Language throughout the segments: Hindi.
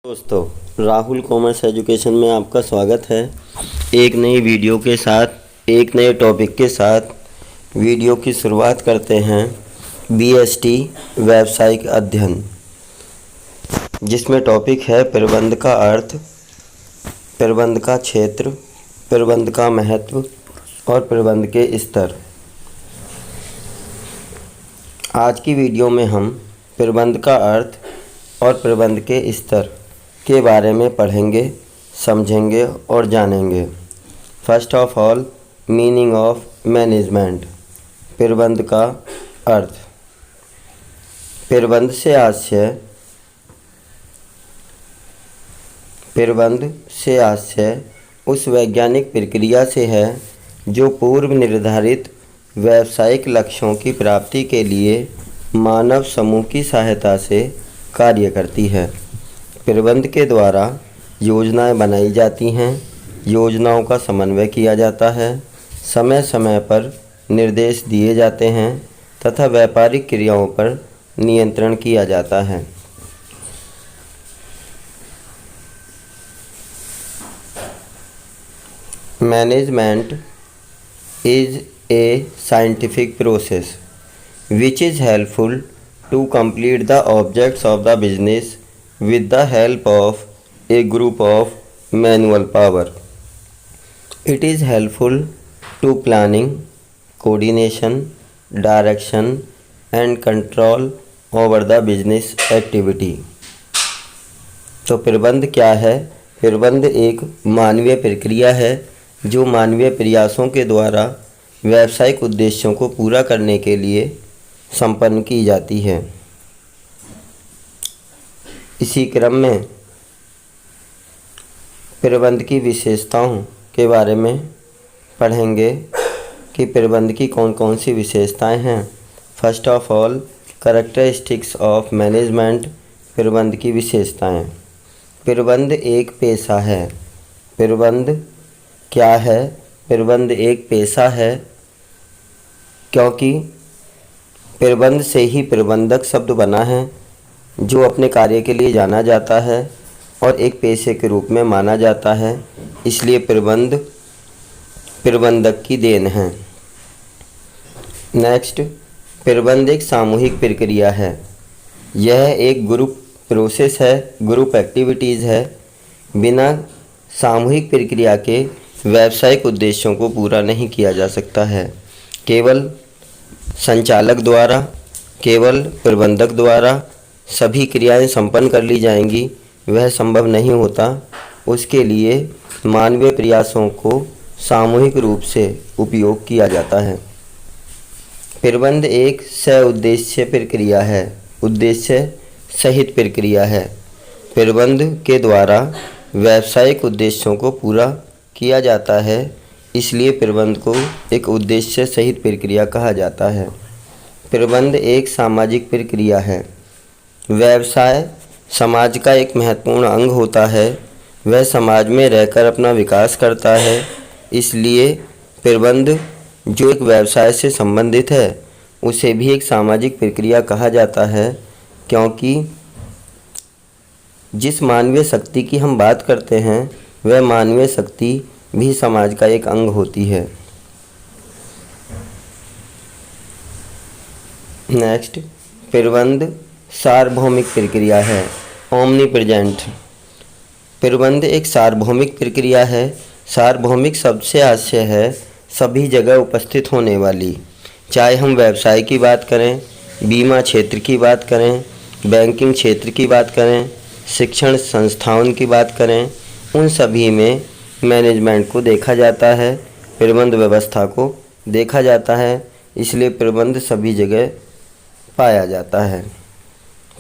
दोस्तों, राहुल कॉमर्स एजुकेशन में आपका स्वागत है। एक नई वीडियो के साथ, एक नए टॉपिक के साथ वीडियो की शुरुआत करते हैं। बीएसटी व्यावसायिक अध्ययन, जिसमें टॉपिक है प्रबंध का अर्थ, प्रबंध का क्षेत्र, प्रबंध का महत्व और प्रबंध के स्तर। आज की वीडियो में हम प्रबंध का अर्थ और प्रबंध के स्तर के बारे में पढ़ेंगे, समझेंगे और जानेंगे। First of all, meaning of management. प्रबंध का अर्थ। प्रबंध से आशय उस वैज्ञानिक प्रक्रिया से है जो पूर्व निर्धारित व्यावसायिक लक्ष्यों की प्राप्ति के लिए मानव समूह की सहायता से कार्य करती है। प्रबंध के द्वारा योजनाएं बनाई जाती हैं, योजनाओं का समन्वय किया जाता है, समय समय पर निर्देश दिए जाते हैं तथा व्यापारिक क्रियाओं पर नियंत्रण किया जाता है। Management is a scientific process which is helpful to complete the objects of the business with the help of a group of manual power. It is helpful to planning, coordination, direction and control over the business activity. तो प्रबंध क्या है? प्रबंध एक मानवीय प्रक्रिया है जो मानवीय प्रयासों के द्वारा व्यावसायिक उद्देश्यों को पूरा करने के लिए संपन्न की जाती है। इसी क्रम में प्रबंध की विशेषताओं के बारे में पढ़ेंगे कि प्रबंध की कौन कौन सी विशेषताएं हैं। First of all, characteristics of management. प्रबंध की विशेषताएं। प्रबंध एक पेशा है। प्रबंध क्या है? प्रबंध एक पेशा है क्योंकि प्रबंध से ही प्रबंधक शब्द बना है जो अपने कार्य के लिए जाना जाता है और एक पेशे के रूप में माना जाता है। इसलिए प्रबंध प्रबंधक की देन है। नेक्स्ट, प्रबंध एक सामूहिक प्रक्रिया है। यह एक ग्रुप प्रोसेस है, ग्रुप एक्टिविटीज़ है। बिना सामूहिक प्रक्रिया के व्यावसायिक उद्देश्यों को पूरा नहीं किया जा सकता है। केवल संचालक द्वारा, केवल प्रबंधक द्वारा सभी क्रियाएं संपन्न कर ली जाएंगी, वह संभव नहीं होता। उसके लिए मानवीय प्रयासों को सामूहिक रूप से उपयोग किया जाता है। प्रबंध एक सह-उद्देश्य प्रक्रिया है, उद्देश्य सहित प्रक्रिया है। प्रबंध के द्वारा व्यावसायिक उद्देश्यों को पूरा किया जाता है, इसलिए प्रबंध को एक उद्देश्य सहित प्रक्रिया कहा जाता है। प्रबंध एक सामाजिक प्रक्रिया है। व्यवसाय समाज का एक महत्वपूर्ण अंग होता है। वह समाज में रहकर अपना विकास करता है। इसलिए प्रबंध जो एक व्यवसाय से संबंधित है उसे भी एक सामाजिक प्रक्रिया कहा जाता है, क्योंकि जिस मानवीय शक्ति की हम बात करते हैं वह मानवीय शक्ति भी समाज का एक अंग होती है। नेक्स्ट, प्रबंध सार्वभौमिक प्रक्रिया है, ओमनीप्रेजेंट। प्रबंध एक सार्वभौमिक प्रक्रिया है। सार्वभौमिक शब्द से आशय है सभी जगह उपस्थित होने वाली। चाहे हम व्यवसाय की बात करें, बीमा क्षेत्र की बात करें, बैंकिंग क्षेत्र की बात करें, शिक्षण संस्थाओं की बात करें, उन सभी में मैनेजमेंट को देखा जाता है, प्रबंध व्यवस्था को देखा जाता है। इसलिए प्रबंध सभी जगह पाया जाता है।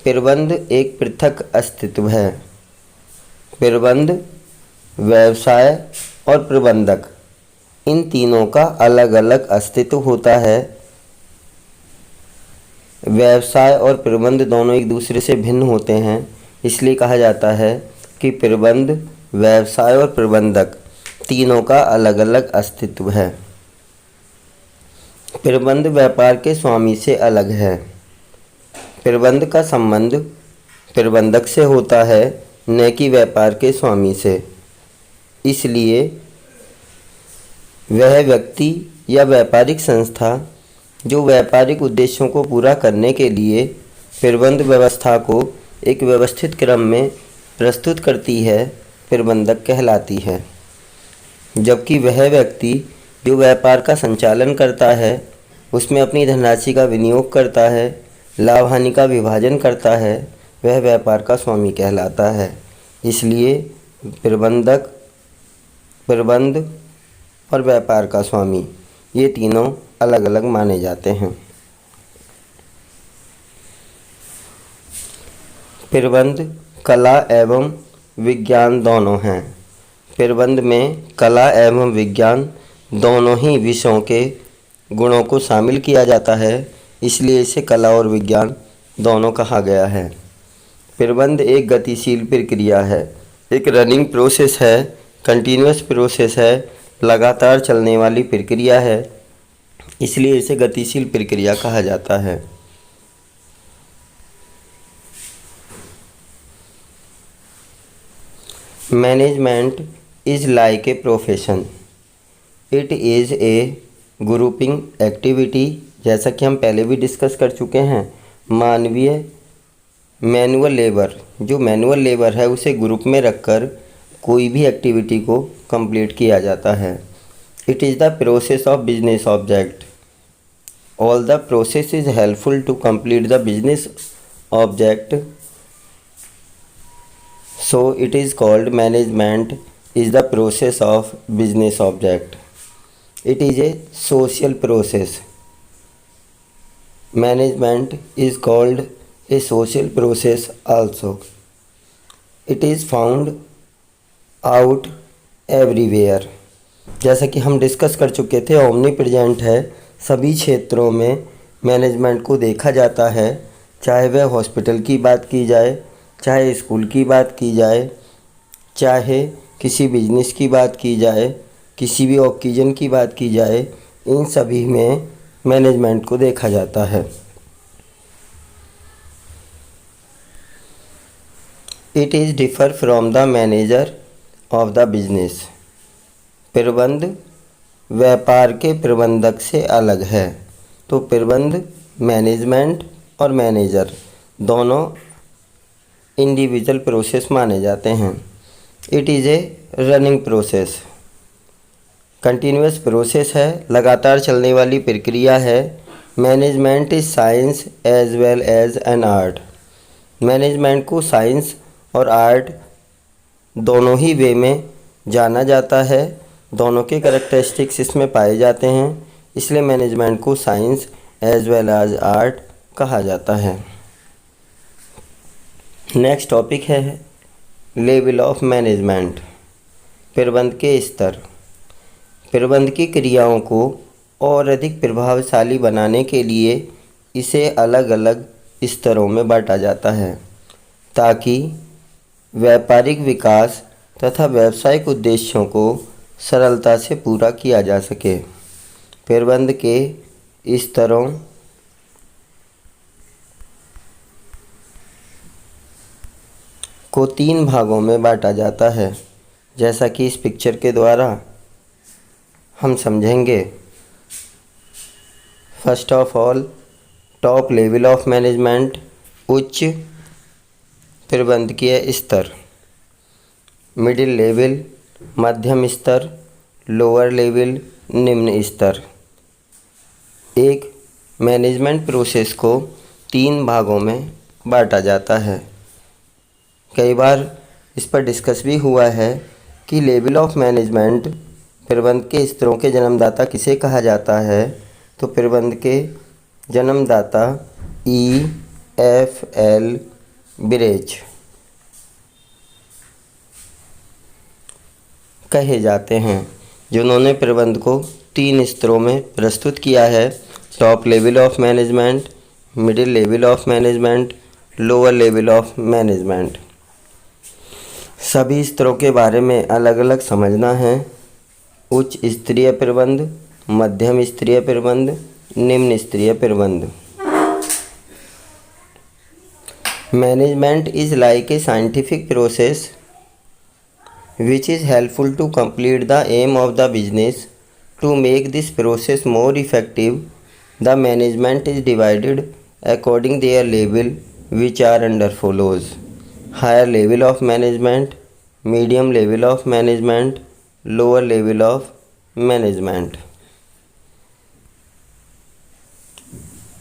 प्रबंध एक पृथक अस्तित्व है। प्रबंध, व्यवसाय और प्रबंधक, इन तीनों का अलग अलग अस्तित्व होता है। व्यवसाय और प्रबंध दोनों एक दूसरे से भिन्न होते हैं, इसलिए कहा जाता है कि प्रबंध, व्यवसाय और प्रबंधक तीनों का अलग अलग अस्तित्व है। प्रबंध व्यापार के स्वामी से अलग है। प्रबंध का संबंध प्रबंधक से होता है, न कि व्यापार के स्वामी से। इसलिए वह व्यक्ति या व्यापारिक संस्था जो व्यापारिक उद्देश्यों को पूरा करने के लिए प्रबंध व्यवस्था को एक व्यवस्थित क्रम में प्रस्तुत करती है, प्रबंधक कहलाती है। जबकि वह व्यक्ति जो व्यापार का संचालन करता है, उसमें अपनी धनराशि का विनियोग करता है, लाभ हानि का विभाजन करता है, वह व्यापार का स्वामी कहलाता है। इसलिए प्रबंधक, प्रबंध और व्यापार का स्वामी ये तीनों अलग अलग माने जाते हैं। प्रबंध कला एवं विज्ञान दोनों हैं। प्रबंध में कला एवं विज्ञान दोनों ही विषयों के गुणों को शामिल किया जाता है, इसलिए इसे कला और विज्ञान दोनों कहा गया है। प्रबंध एक गतिशील प्रक्रिया है, एक रनिंग प्रोसेस है, कंटिन्यूअस प्रोसेस है, लगातार चलने वाली प्रक्रिया है, इसलिए इसे गतिशील प्रक्रिया कहा जाता है। Management is like a profession, it is A grouping activity. जैसा कि हम पहले भी डिस्कस कर चुके हैं, मानवीय मैनुअल लेबर, जो मैनुअल लेबर है उसे ग्रुप में रखकर कोई भी एक्टिविटी को कंप्लीट किया जाता है। It is the process of business object, all the process is helpful to complete the business object, so it is called management is the process of business object. It is a social process. Management is called a social process also. It is found out everywhere. जैसा कि हम डिस्कस कर चुके थे, ओमनी प्रेजेंट है, सभी क्षेत्रों में मैनेजमेंट को देखा जाता है। चाहे वह हॉस्पिटल की बात की जाए, चाहे स्कूल की बात की जाए, चाहे किसी बिजनेस की बात की जाए, किसी भी ओकेजन की बात की जाए, इन सभी में मैनेजमेंट को देखा जाता है। It is differ from the manager of the business, प्रबंध व्यापार के प्रबंधक से अलग है। तो प्रबंध, मैनेजमेंट और मैनेजर दोनों इंडिविजुअल प्रोसेस माने जाते हैं। It is a running process, continuous process है, लगातार चलने वाली प्रक्रिया है। Management is science as well as an art, management को साइंस और आर्ट दोनों ही वे में जाना जाता है, दोनों के कैरेक्टरिस्टिक्स इसमें पाए जाते हैं, इसलिए मैनेजमेंट को science as well as art कहा जाता है। नेक्स्ट टॉपिक है लेवल ऑफ मैनेजमेंट, प्रबंध के स्तर। प्रबंध की क्रियाओं को और अधिक प्रभावशाली बनाने के लिए इसे अलग अलग स्तरों में बांटा जाता है, ताकि व्यापारिक विकास तथा व्यावसायिक उद्देश्यों को सरलता से पूरा किया जा सके। प्रबंध के स्तरों को 3 भागों में बांटा जाता है, जैसा कि इस पिक्चर के द्वारा हम समझेंगे। First of all, top level of management, उच्च प्रबंधकीय स्तर। मिडिल लेवल मध्यम स्तर, लोअर लेवल निम्न स्तर। एक मैनेजमेंट प्रोसेस को 3 भागों में बांटा जाता है। कई बार इस पर डिस्कस भी हुआ है कि लेवल ऑफ मैनेजमेंट, प्रबंध के स्तरों के जन्मदाता किसे कहा जाता है। तो प्रबंध के जन्मदाता EFL ब्रेज कहे जाते हैं, जिन्होंने प्रबंध को 3 स्तरों में प्रस्तुत किया है। Top level of management, middle level of management, lower level of management. सभी स्तरों के बारे में अलग अलग समझना है। उच्च स्तरीय प्रबंध, मध्यम स्तरीय प्रबंध, निम्न स्तरीय प्रबंध। Management is like a scientific process which is helpful to complete the aim of the business. To make this process more effective, the management is divided according their level, which are under follows: higher level of management, medium level of management, lower level of management.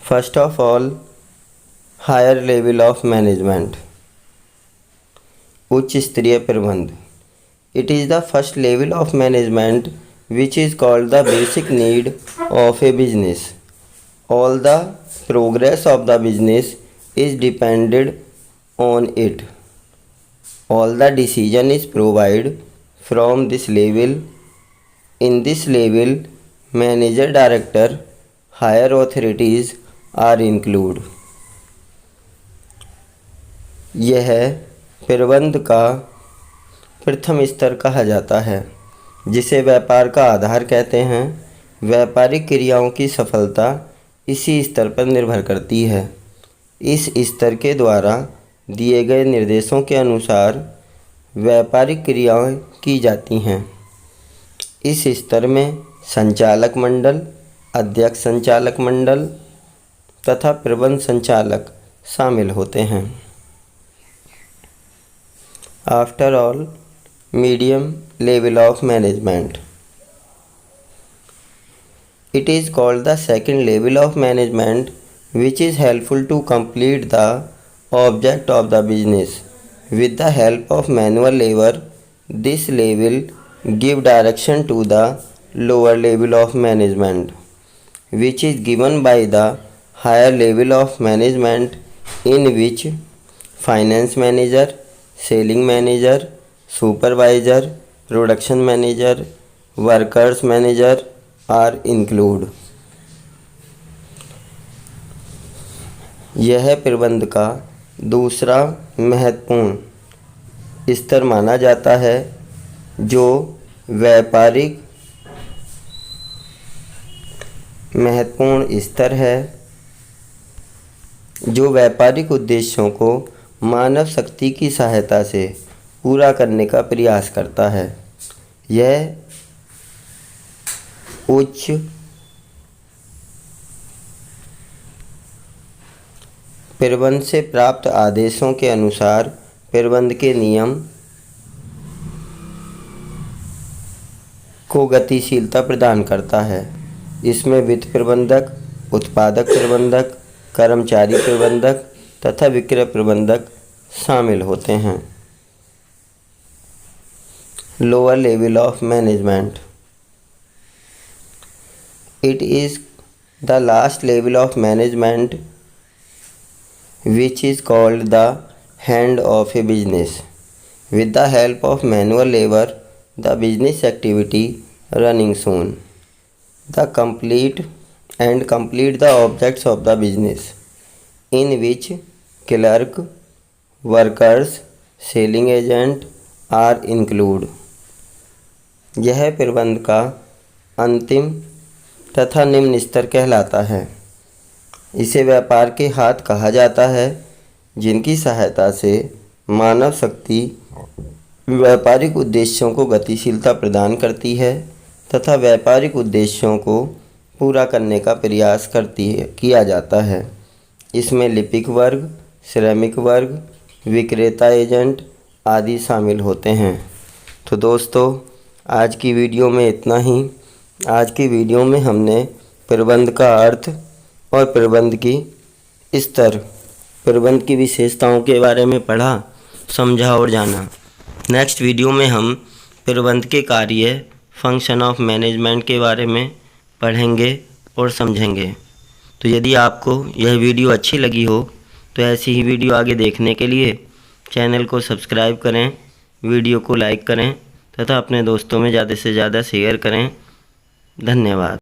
First of all, higher level of management, उच्च स्तरीय प्रबंध। It is the first level of management which is called the basic need of a business. All the progress of the business is depended on it. All the decision is provide from this level. In this level manager, director, higher authorities are include. यह प्रबंध का प्रथम स्तर कहा जाता है, जिसे व्यापार का आधार कहते हैं। व्यापारिक क्रियाओं की सफलता इसी स्तर पर निर्भर करती है। इस स्तर के द्वारा दिए गए निर्देशों के अनुसार व्यापारिक क्रियाएं की जाती हैं। इस स्तर में संचालक मंडल, अध्यक्ष संचालक मंडल तथा प्रबंध संचालक शामिल होते हैं। After all, medium level of management. It is called the second level of management, which is helpful to complete the object of the business. With the help of manual labor, this level give direction to the lower level of management, which is given by the higher level of management, in which finance manager, selling manager, supervisor, production manager, workers manager are include. यह प्रबंध का दूसरा महत्वपूर्ण स्तर माना जाता है, जो व्यापारिक महत्वपूर्ण स्तर है, जो व्यापारिक उद्देश्यों को मानव शक्ति की सहायता से पूरा करने का प्रयास करता है। यह उच्च प्रबंध से प्राप्त आदेशों के अनुसार प्रबंध के नियम को गतिशीलता प्रदान करता है। इसमें वित्त प्रबंधक, उत्पादक प्रबंधक, कर्मचारी प्रबंधक तथा विक्रय प्रबंधक शामिल होते हैं। Lower level of management. It is the last level of management which is called the hand of a business. With the help of manual labor, the business activity running soon, the complete the objects of the business, in which clerk, workers, selling agent are include. यह प्रबंध का अंतिम तथा निम्न स्तर कहलाता है। इसे व्यापार के हाथ कहा जाता है, जिनकी सहायता से मानव शक्ति व्यापारिक उद्देश्यों को गतिशीलता प्रदान करती है तथा व्यापारिक उद्देश्यों को पूरा करने का प्रयास किया जाता है। इसमें लिपिक वर्ग, श्रमिक वर्ग, विक्रेता एजेंट आदि शामिल होते हैं। तो दोस्तों, आज की वीडियो में इतना ही। आज की वीडियो में हमने प्रबंध का अर्थ और प्रबंध की विशेषताओं के बारे में पढ़ा, समझा और जाना। नेक्स्ट वीडियो में हम प्रबंध के कार्य, फंक्शन ऑफ मैनेजमेंट के बारे में पढ़ेंगे और समझेंगे। तो यदि आपको यह वीडियो अच्छी लगी हो तो ऐसी ही वीडियो आगे देखने के लिए चैनल को सब्सक्राइब करें, वीडियो को लाइक करें तथा अपने दोस्तों में ज़्यादा से ज़्यादा शेयर करें। धन्यवाद।